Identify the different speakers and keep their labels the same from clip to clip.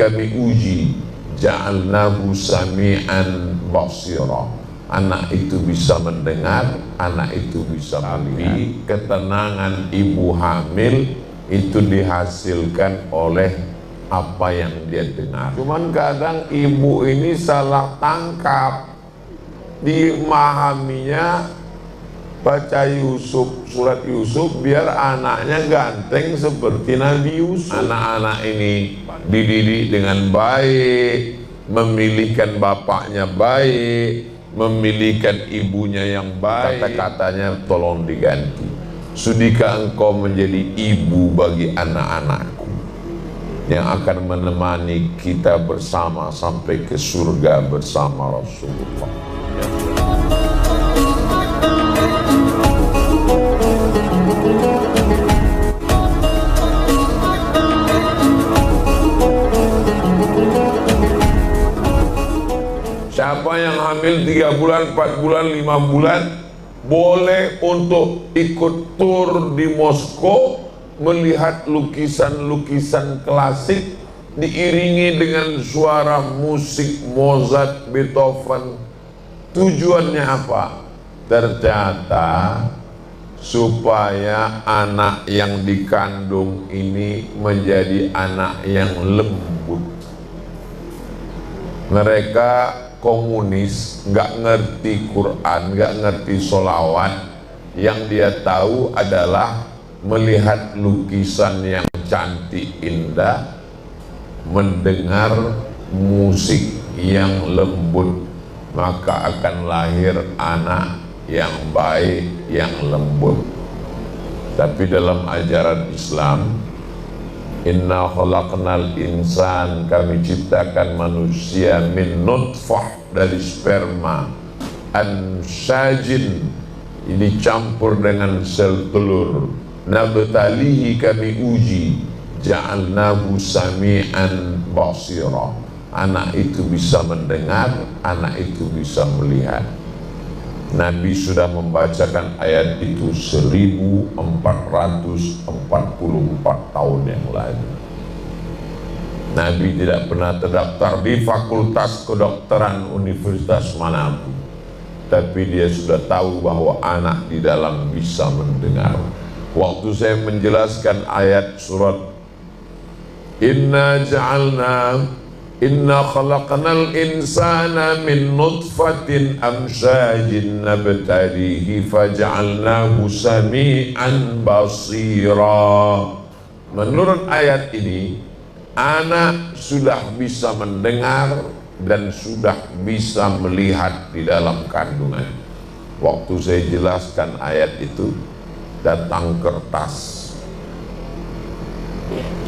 Speaker 1: kami uji, ja'alnahu sami'an basira. Anak itu bisa mendengar, anak itu bisa melihat. Ketenangan ibu hamil itu dihasilkan oleh apa yang dia dengar. Cuman kadang ibu ini salah tangkap, dimahaminya baca Yusuf, surat Yusuf biar anaknya ganteng seperti Nabi Yusuf. Anak-anak ini dididik dengan baik, memilihkan bapaknya baik, memilihkan ibunya yang baik. Kata-katanya tolong diganti. Sudikah engkau menjadi ibu bagi anak-anakku yang akan menemani kita bersama sampai ke surga bersama Rasulullah. Siapa yang hamil 3 bulan, 4 bulan, 5 bulan boleh untuk ikut tur di Moskow, melihat lukisan-lukisan klasik diiringi dengan suara musik Mozart, Beethoven. Tujuannya apa? Ternyata supaya anak yang dikandung ini menjadi anak yang lembut. Mereka komunis, nggak ngerti Quran, nggak ngerti sholawat. Yang dia tahu adalah melihat lukisan yang cantik indah, mendengar musik yang lembut, maka akan lahir anak yang baik, yang lembut. Tapi dalam ajaran Islam, inna khalaqnal insan, kami ciptakan manusia min nutfah, dari sperma, ansajin, ini campur dengan sel telur, nabtalihi, kami uji, ja'alnahu sami'an basira. Anak itu bisa mendengar, anak itu bisa melihat. Nabi sudah membacakan ayat itu 1444 tahun yang lalu. Nabi tidak pernah terdaftar di fakultas kedokteran universitas manapun, tapi dia sudah tahu bahwa anak di dalam bisa mendengar. Waktu saya menjelaskan ayat surat Inna khalaqnal insana min nutfatin amsyajin nabtalihi faja'alnahu sami'an basira. Menurut ayat ini, anak sudah bisa mendengar dan sudah bisa melihat di dalam kandungan. Waktu saya jelaskan ayat itu, datang kertas.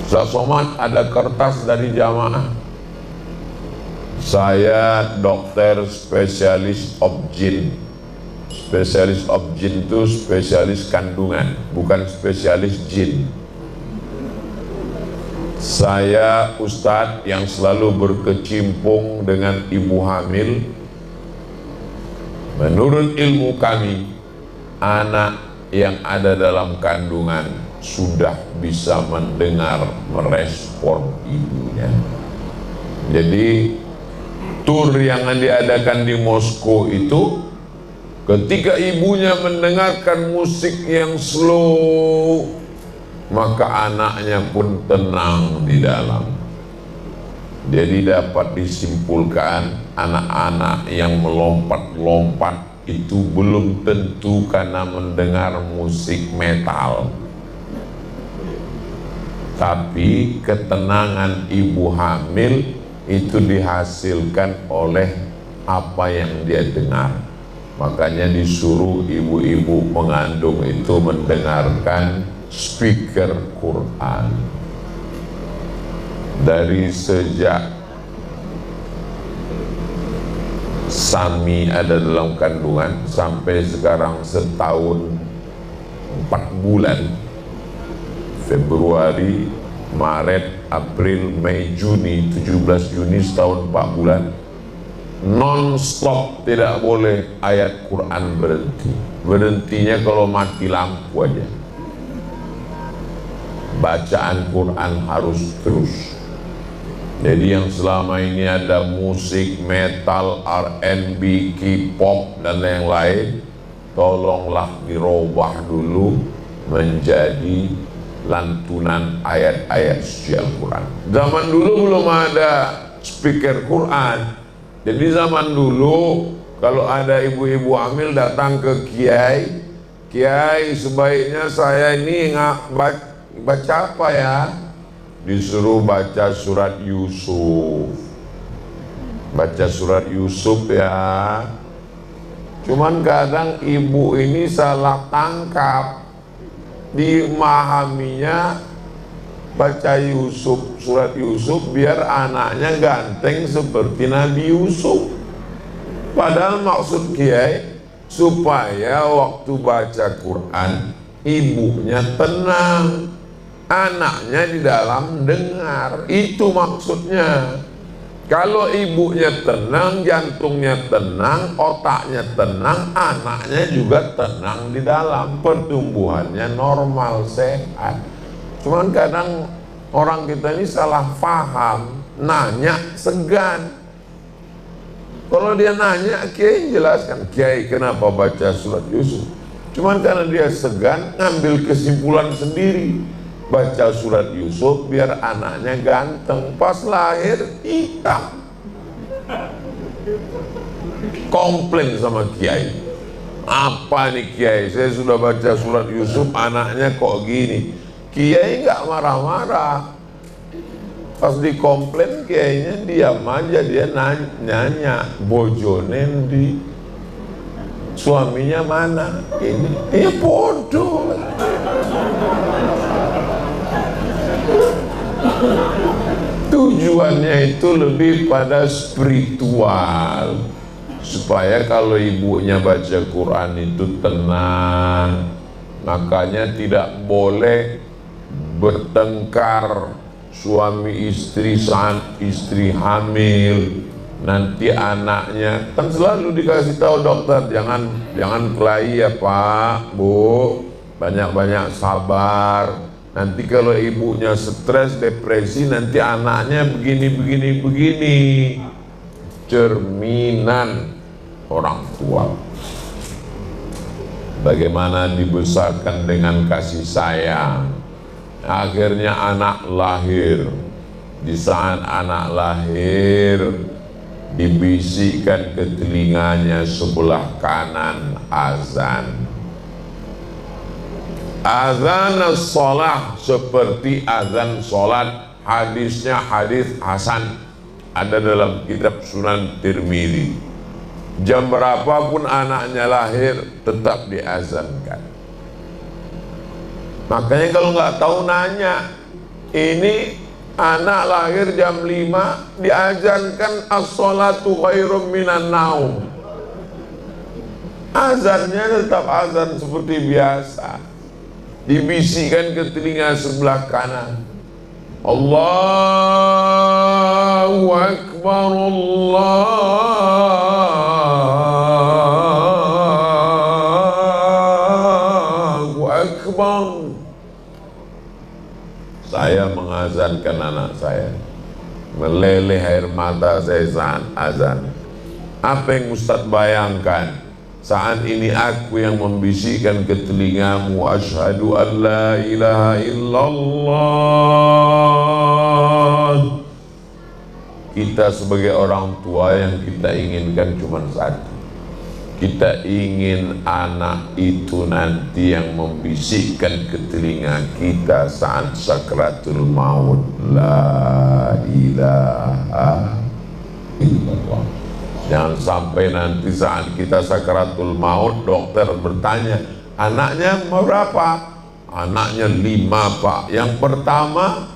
Speaker 1: Ustaz Somad, ada kertas dari jamaah. Saya dokter spesialis obgyn. Spesialis obgyn itu spesialis kandungan, bukan spesialis jin. Saya ustadz yang selalu berkecimpung dengan ibu hamil. Menurut ilmu kami, anak yang ada dalam kandungan sudah bisa mendengar, merespon ibunya. Jadi tur yang diadakan di Moskow itu, ketika ibunya mendengarkan musik yang slow, maka anaknya pun tenang di dalam. Jadi dapat disimpulkan, anak-anak yang melompat-lompat itu belum tentu karena mendengar musik metal, tapi ketenangan ibu hamil itu dihasilkan oleh apa yang dia dengar. Makanya disuruh ibu-ibu mengandung itu mendengarkan speaker Quran. Dari sejak Sami ada dalam kandungan sampai sekarang setahun 4 bulan, Februari, Maret, April, Mei, Juni, 17 Juni, setahun 4 bulan, non-stop, tidak boleh ayat Quran berhenti. Berhentinya kalau mati lampu aja. Bacaan Quran harus terus. Jadi yang selama ini ada musik, metal, R&B, K-pop dan lain-lain, tolonglah dirubah dulu menjadi lantunan ayat-ayat suci Al-Quran. Zaman dulu belum ada speaker Quran. Jadi zaman dulu kalau ada ibu-ibu hamil datang ke kiai, kiai sebaiknya saya ini baca apa ya? Disuruh baca surat Yusuf. Baca surat Yusuf ya. Cuman kadang ibu ini salah tangkap, dimahaminya baca Yusuf, surat Yusuf biar anaknya ganteng seperti Nabi Yusuf. Padahal maksud kiai supaya waktu baca Quran ibunya tenang, anaknya di dalam dengar. Itu maksudnya. Kalau ibunya tenang, jantungnya tenang, otaknya tenang, anaknya juga tenang di dalam, pertumbuhannya normal, sehat. Cuman kadang orang kita ini salah paham, nanya segan. Kalau dia nanya, kiai jelaskan, kiai kenapa baca surat Yusuf? Cuman karena dia segan, ngambil kesimpulan sendiri. Baca surat Yusuf biar anaknya ganteng, pas lahir hitam. Komplain sama kiai, apa nih kiai, saya sudah baca surat Yusuf anaknya kok gini. Kiai nggak marah-marah, pas dikomplain kiainya diam aja. Dia nanya bojone di, suaminya mana, ini bodoh. Tujuannya itu lebih pada spiritual, supaya kalau ibunya baca Quran itu tenang. Makanya tidak boleh bertengkar suami istri saat istri hamil. Nanti anaknya kan selalu dikasih tahu dokter, jangan kelahi ya Pak, Bu, banyak-banyak sabar. Nanti kalau ibunya stres, depresi, nanti anaknya begini. Cerminan orang tua. Bagaimana dibesarkan dengan kasih sayang. Akhirnya anak lahir. Di saat anak lahir, dibisikkan ke telinganya sebelah kanan azan. Azan sholat seperti azan sholat. Hadisnya hadis hasan, ada dalam kitab Sunan Tirmidzi. Jam berapapun anaknya lahir tetap diazankan. Makanya kalau nggak tahu nanya, ini anak lahir jam 5 diazankan as-sholatu khairum minan naum. Azannya tetap azan seperti biasa. Dibisikkan ke telinga sebelah kanan. Allahu Akbar, Allahu Akbar. Saya mengazankan anak saya, meleleh air mata saya saat azan. Apa yang Ustaz bayangkan? Saat ini aku yang membisikkan ke telingamu, asyhadu an la ilaha illallah. Kita sebagai orang tua yang kita inginkan cuma satu. Kita ingin anak itu nanti yang membisikkan ke telinga kita saat sakratul maut, la ilaha illallah. Jangan sampai nanti saat kita sakaratul maut, dokter bertanya, anaknya berapa? Anaknya 5 Pak. Yang pertama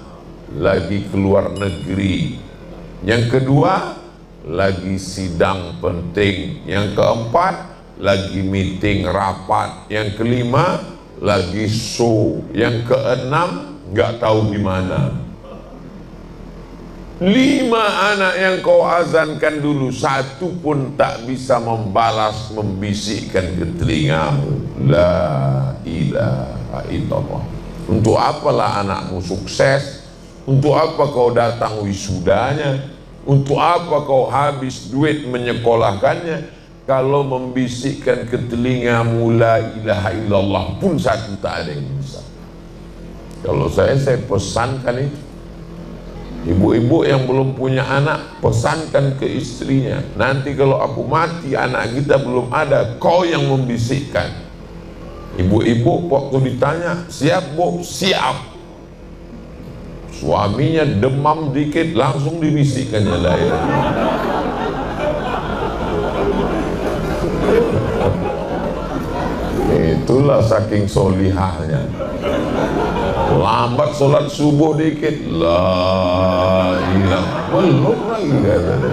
Speaker 1: lagi keluar negeri, yang kedua lagi sidang penting, yang keempat lagi meeting rapat, yang kelima lagi show, yang keenam nggak tahu di mana. 5 anak yang kau azankan dulu, satu pun tak bisa membalas, membisikkan ke telingamu, la ilaha illallah. Untuk apalah anakmu sukses, Untuk apa kau datang wisudanya? Untuk apa kau habis duit menyekolahkannya? Kalau membisikkan ke telingamu la ilaha illallah pun satu tak ada yang bisa. Kalau saya pesankan itu. Ibu-ibu yang belum punya anak, pesankan ke istrinya. Nanti kalau aku mati, anak kita belum ada, kau yang membisikkan. Ibu-ibu waktu ditanya, siap bu? Siap. Suaminya demam dikit, langsung dibisikkannya la ilaha illallah. Itulah saking solihahnya. Lambat sholat subuh dikit, la ilaha belum lagi katanya.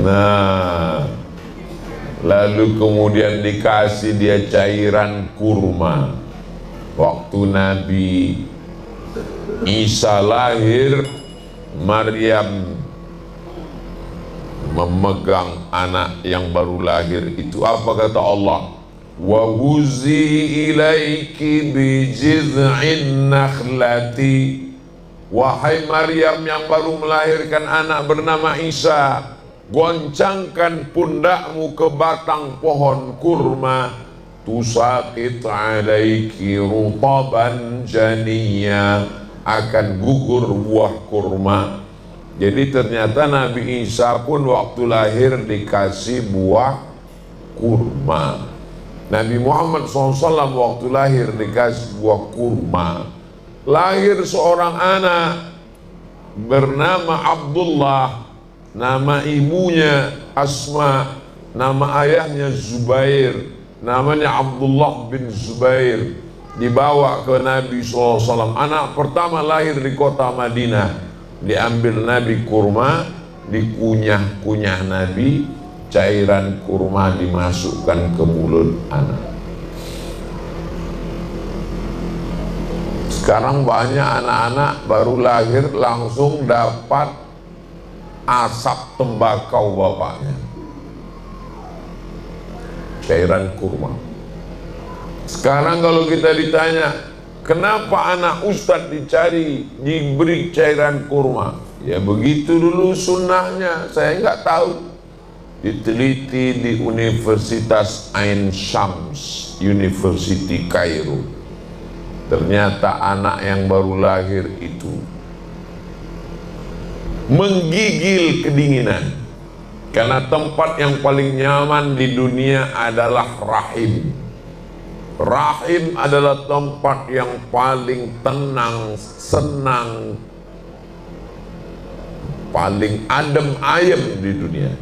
Speaker 1: Nah, lalu kemudian dikasih dia cairan kurma. Waktu Nabi Isa lahir, Maryam memegang anak yang baru lahir itu. Apa kata Allah? Wa huzi ilaiki bi jiz'in nakhlati. Wahai Maryam yang baru melahirkan anak bernama Isa, goncangkan pundakmu ke batang pohon kurma, tusaqit alaiki rutaban janiyya, akan gugur buah kurma. Jadi ternyata Nabi Isa pun waktu lahir dikasih buah kurma. Nabi Muhammad SAW waktu lahir dikasih buah kurma. Lahir seorang anak bernama Abdullah, nama ibunya Asma, nama ayahnya Zubair, namanya Abdullah bin Zubair. Dibawa ke Nabi SAW. Anak pertama lahir di kota Madinah. Diambil Nabi kurma, dikunyah-kunyah Nabi, cairan kurma dimasukkan ke mulut anak. Sekarang banyak anak-anak baru lahir langsung dapat asap tembakau bapaknya, cairan kurma. Sekarang kalau kita ditanya, kenapa anak ustadz diberi cairan kurma? Ya begitu dulu sunnahnya, saya nggak tahu. Diteliti di Universitas Ain Shams, University Kairo. Ternyata anak yang baru lahir itu menggigil kedinginan. Karena tempat yang paling nyaman di dunia adalah rahim. Rahim adalah tempat yang paling tenang, senang, paling adem ayem di dunia.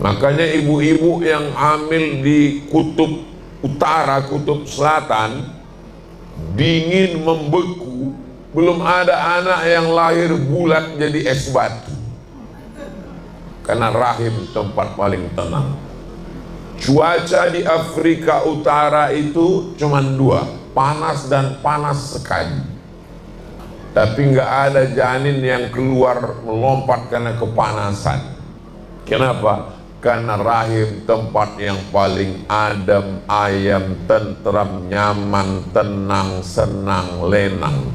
Speaker 1: Makanya ibu-ibu yang hamil di kutub utara, kutub selatan, dingin membeku, belum ada anak yang lahir bulat jadi es batu. Karena rahim tempat paling tenang. Cuaca di Afrika Utara itu cuma dua, panas dan panas sekali. Tapi nggak ada janin yang keluar melompat karena kepanasan. Kenapa? Karena rahim tempat yang paling adem, ayam, tentram, nyaman, tenang, senang, lenang.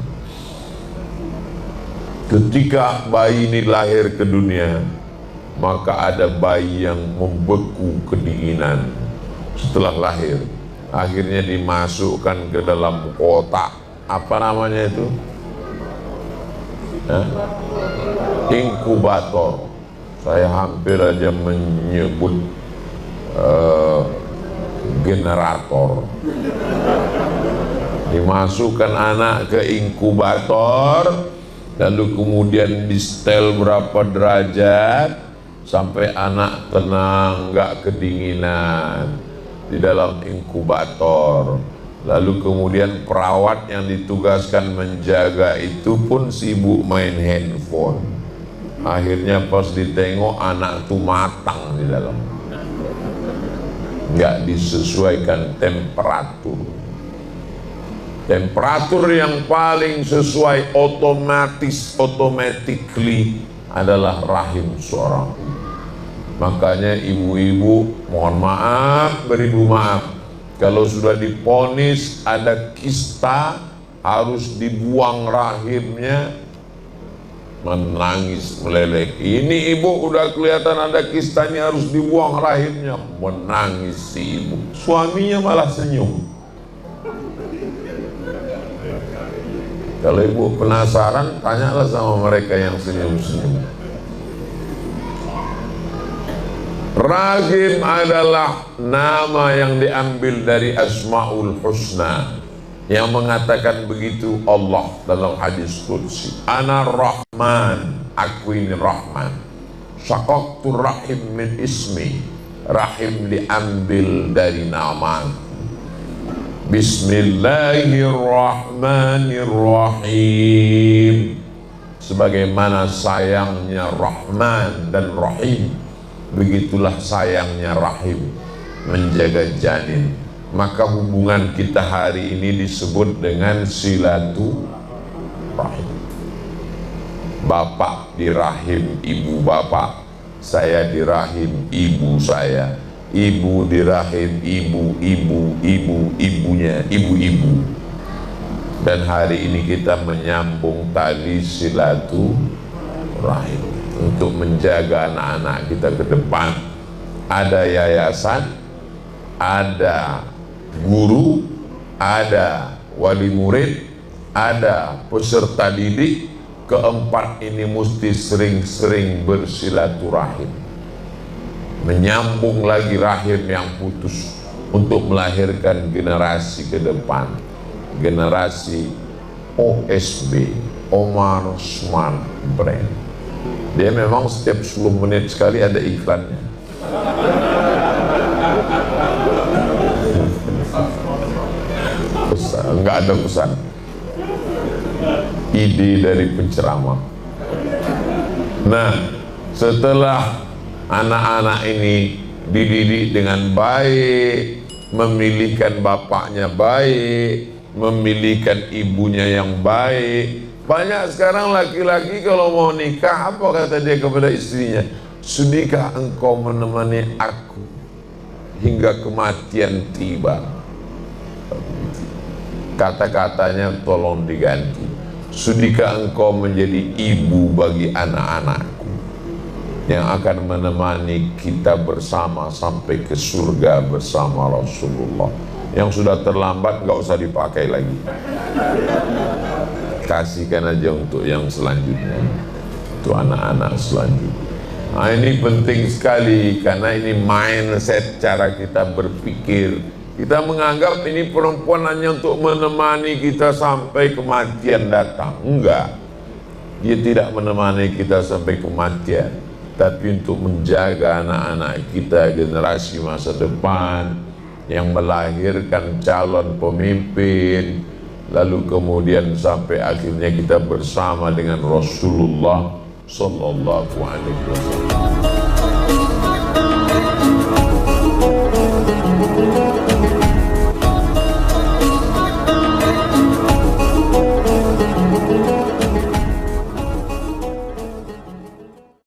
Speaker 1: Ketika bayi ini lahir ke dunia, maka ada bayi yang membeku kedinginan setelah lahir. Akhirnya dimasukkan ke dalam kotak, apa namanya itu? Inkubator. Saya hampir aja menyebut generator. Dimasukkan anak ke inkubator, lalu kemudian di setel berapa derajat sampai anak tenang, nggak kedinginan di dalam inkubator. Lalu kemudian perawat yang ditugaskan menjaga itu pun sibuk main handphone. Akhirnya pas ditengok anak tuh matang di dalam, nggak disesuaikan temperatur. Temperatur yang paling sesuai automatically adalah rahim seorang ibu. Makanya ibu-ibu mohon maaf, beribu maaf, kalau sudah diponis ada kista harus dibuang rahimnya, menangis meleleh. Ini ibu udah kelihatan ada kistanya, harus dibuang rahimnya, menangis si ibu. Suaminya malah senyum. Kalau ibu penasaran, tanyalah sama mereka yang senyum-senyum. Rahim adalah nama yang diambil dari Asmaul Husna, yang mengatakan begitu Allah dalam hadis qudsi, Ana Rahman, aku ini Rahman. Syaqaqtu rahim min ismi, rahim diambil dari nama. Bismillahirrahmanirrahim. Sebagaimana sayangnya Rahman dan Rahim, begitulah sayangnya Rahim menjaga janin. Maka hubungan kita hari ini disebut dengan silaturahim. Bapak di rahim ibu bapak, saya di rahim ibu saya, ibu di rahim ibunya ibu-ibu. Dan hari ini kita menyambung tali silaturahim untuk menjaga anak-anak kita ke depan. Ada yayasan, ada guru, ada wali murid, ada peserta didik. Keempat ini mesti sering-sering bersilaturahim, menyambung lagi rahim yang putus untuk melahirkan generasi ke depan, generasi OSB, Omar Smart Brand. Dia memang setiap 10 menit sekali ada iklannya. Enggak ada pesan. Ide dari penceramah. Nah, setelah anak-anak ini dididik dengan baik, memilihkan bapaknya baik, memilihkan ibunya yang baik. Banyak sekarang laki-laki kalau mau nikah, apa kata dia kepada istrinya? Sudikah engkau menemani aku hingga kematian tiba? Kata-katanya tolong diganti. Sudikah engkau menjadi ibu bagi anak-anakku yang akan menemani kita bersama sampai ke surga bersama Rasulullah. Yang sudah terlambat gak usah dipakai lagi, kasihkan aja untuk yang selanjutnya, untuk anak-anak selanjutnya. Nah, ini penting sekali karena ini mindset cara kita berpikir. Kita menganggap ini perempuan hanya untuk menemani kita sampai kematian datang. Enggak, dia tidak menemani kita sampai kematian, tapi untuk menjaga anak-anak kita, generasi masa depan yang melahirkan calon pemimpin, lalu kemudian sampai akhirnya kita bersama dengan Rasulullah Sallallahu Alaihi Wasallam.